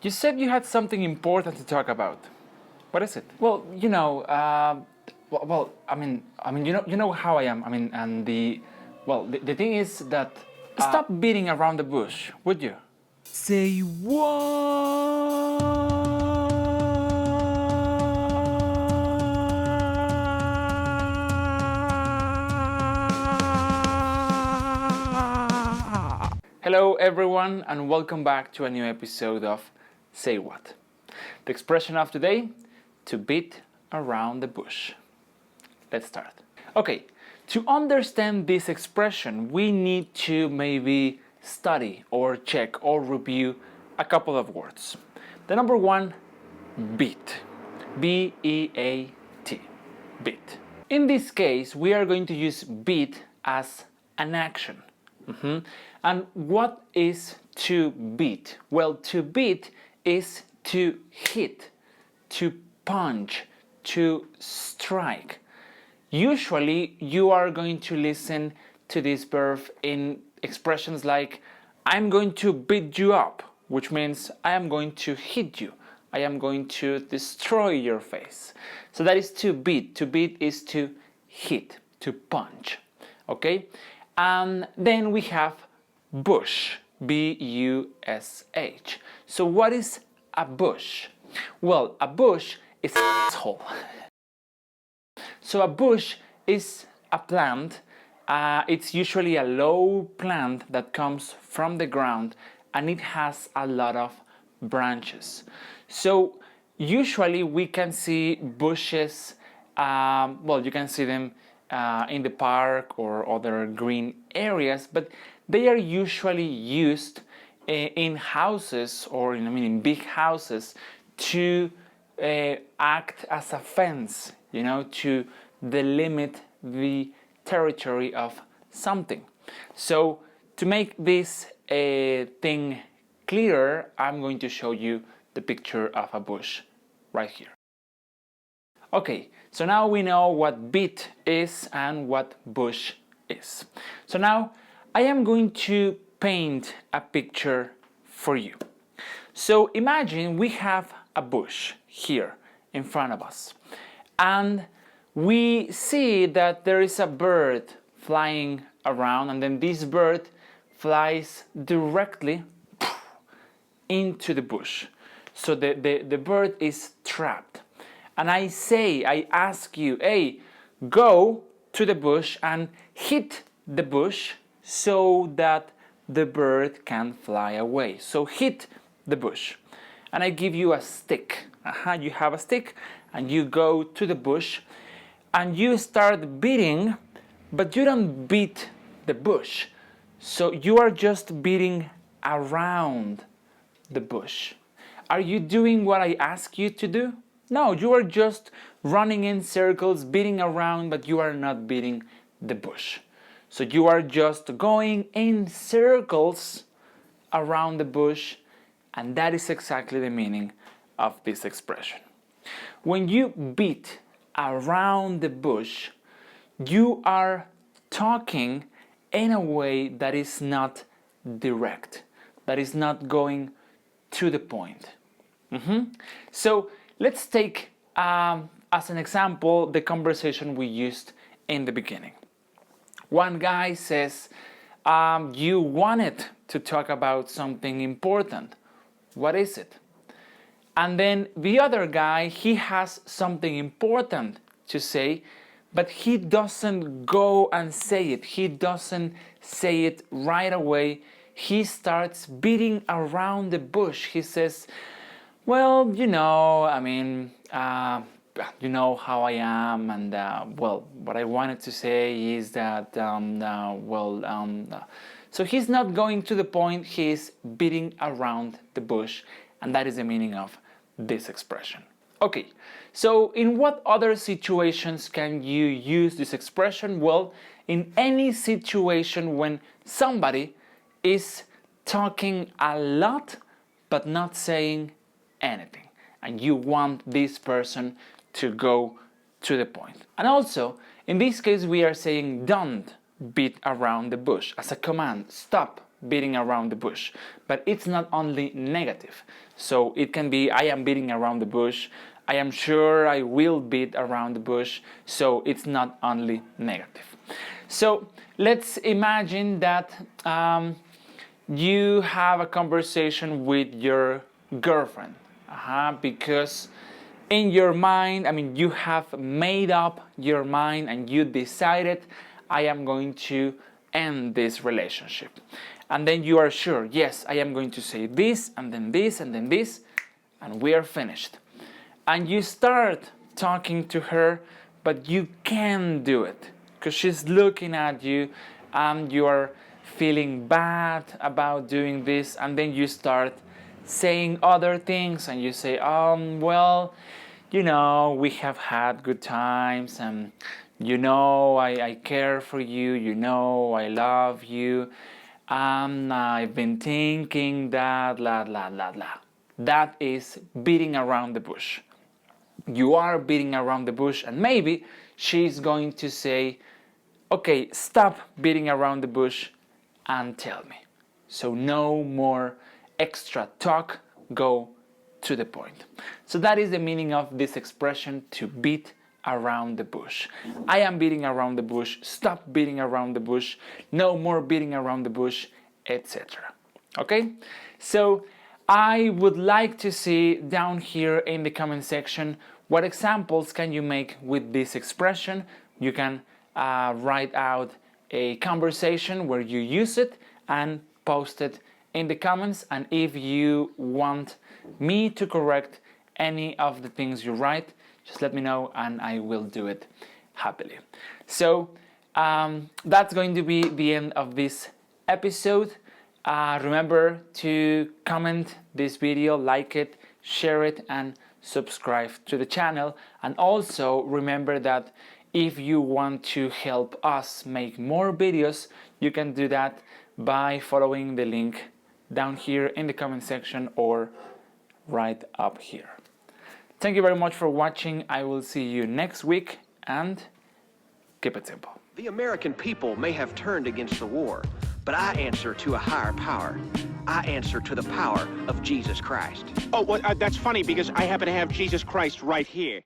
You said you had something important to talk about. What is it? Well, you know how I am. The thing is that Stop beating around the bush, would you? say what? Hello everyone and welcome back to a new episode of Say What? The expression of today, to beat around the bush. Let's start. Okay, to understand this expression we need to maybe study or check or review a couple of words. The number one, beat. B-E-A-T. Beat. In this case we are going to use beat as an action. And what is to beat? Well, to beat is to hit, to punch, to strike. Usually you are going to listen to this verb in expressions like I'm going to beat you up, which means I am going to hit you, I am going to destroy your face. So that is to beat. To beat is to hit, to punch. Okay? And then we have bush, B-U-S-H. So what is a bush? Well, a bush is an asshole. So a bush is a plant. It's usually a low plant that comes from the ground and it has a lot of branches. So usually we can see bushes, you can see them in the park or other green areas, but they are usually used in houses or in big houses to act as a fence, to delimit the territory of something. So to make this thing clearer, I'm going to show you the picture of a bush right here. Okay, so now we know what beat is and what bush is. So now I am going to paint a picture for you. So imagine we have a bush here in front of us and we see that there is a bird flying around, and then this bird flies directly into the bush. So the bird is trapped. And I ask you, hey, go to the bush and hit the bush so that the bird can fly away. So hit the bush. And I give you a stick. You have a stick and you go to the bush and you start beating, but you don't beat the bush. So you are just beating around the bush. Are you doing what I ask you to do? No, you are just running in circles, beating around, but you are not beating the bush. So you are just going in circles around the bush, and that is exactly the meaning of this expression. When you beat around the bush, you are talking in a way that is not direct, that is not going to the point. So let's take as an example the conversation we used in the beginning. One guy says, you wanted to talk about something important. What is it? And then the other guy, he has something important to say, but he doesn't go and say it. He doesn't say it right away. He starts beating around the bush. He says, well, you know how I am, and what I wanted to say is that, so he's not going to the point, he's beating around the bush, and that is the meaning of this expression. Okay, so in what other situations can you use this expression? Well, in any situation when somebody is talking a lot but not saying anything, and you want this person to go to the point. And also, in this case, we are saying don't beat around the bush as a command. Stop beating around the bush. But it's not only negative. So it can be, I am beating around the bush, I am sure I will beat around the bush. So it's not only negative. So let's imagine that you have a conversation with your girlfriend, because in your mind, I mean, you have made up your mind and you decided, I am going to end this relationship. And then you are sure, yes, I am going to say this, and then this, and then this, and we are finished. And you start talking to her, but you can't do it because she's looking at you and you are feeling bad about doing this, and then you start saying other things and you say, well, you know, we have had good times, and you know, I care for you, you know, I love you, I've been thinking that, blah, blah, blah, blah. That is beating around the bush. You are beating around the bush, and maybe she's going to say, okay, stop beating around the bush and tell me. So no more extra talk, go to the point. So that is the meaning of this expression, to beat around the bush. I am beating around the bush, stop beating around the bush, no more beating around the bush, etc. Okay? So I would like to see down here in the comment section, what examples can you make with this expression? You can write out a conversation where you use it and post it in the comments. And if you want me to correct any of the things you write, just let me know and I will do it happily. So that's going to be the end of this episode. Remember to comment this video, like it, share it, and subscribe to the channel. And also remember that if you want to help us make more videos, you can do that by following the link down here in the comment section or right up here. Thank you very much for watching. I will see you next week, and keep it simple. The American people may have turned against the war, but I answer to a higher power. I answer to the power of Jesus Christ. Oh, well, that's funny because I happen to have Jesus Christ right here.